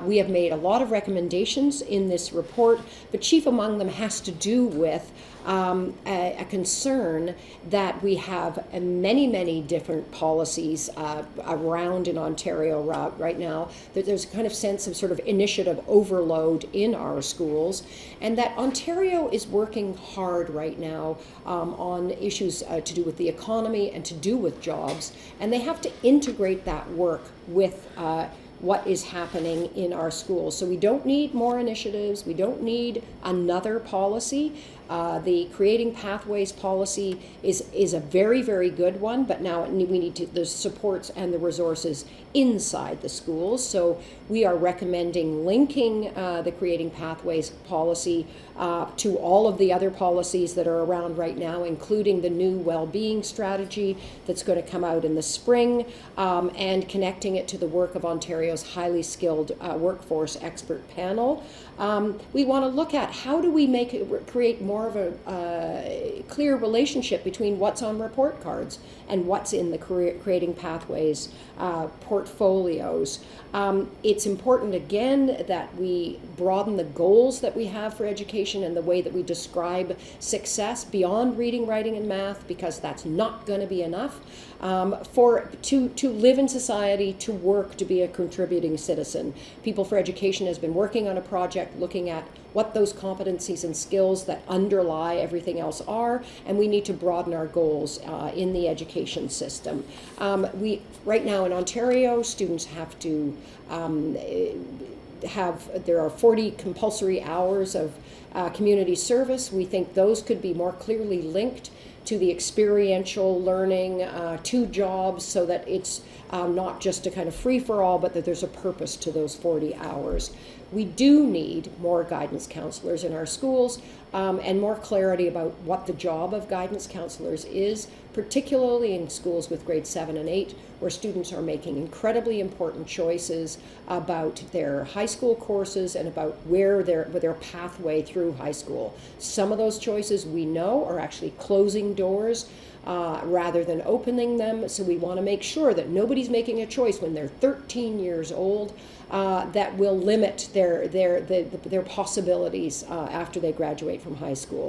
We have made a lot of recommendations in this report, but chief among them has to do with a concern that we have many different policies around in Ontario right now, that there's a kind of sense of sort of initiative overload in our schools, and that Ontario is working hard right now on issues to do with the economy and to do with jobs, and they have to integrate that work with what is happening in our schools. So we don't need more initiatives, we don't need another policy. The Creating Pathways policy is a very good one, but now we need the supports and the resources inside the schools. So we are recommending linking the Creating Pathways policy to all of the other policies that are around right now, including the new well-being strategy that's going to come out in the spring, and connecting it to the work of Ontario's highly skilled workforce expert panel. We want to look at how do we create more of a clear relationship between what's on report cards and what's in the Creating Pathways portfolios. It's important, again, that we broaden the goals that we have for education and the way that we describe success beyond reading, writing, and math, because that's not going to be enough to live in society, to work, to be a contributing citizen. People for Education has been working on a project looking at what those competencies and skills that underlie everything else are, and we need to broaden our goals in the education system. Right now in Ontario, students have to there are 40 compulsory hours of community service. We think those could be more clearly linked to the experiential learning, to jobs, so that it's not just a kind of free-for-all, but that there's a purpose to those 40 hours. We do need more guidance counselors in our schools, and more clarity about what the job of guidance counselors is, particularly in schools with grades 7 and 8, where students are making incredibly important choices about their high school courses and about where their pathway through high school. Some of those choices we know are actually closing doors rather than opening them. So we want to make sure that nobody's making a choice when they're 13 years old that will limit their possibilities after they graduate from high school.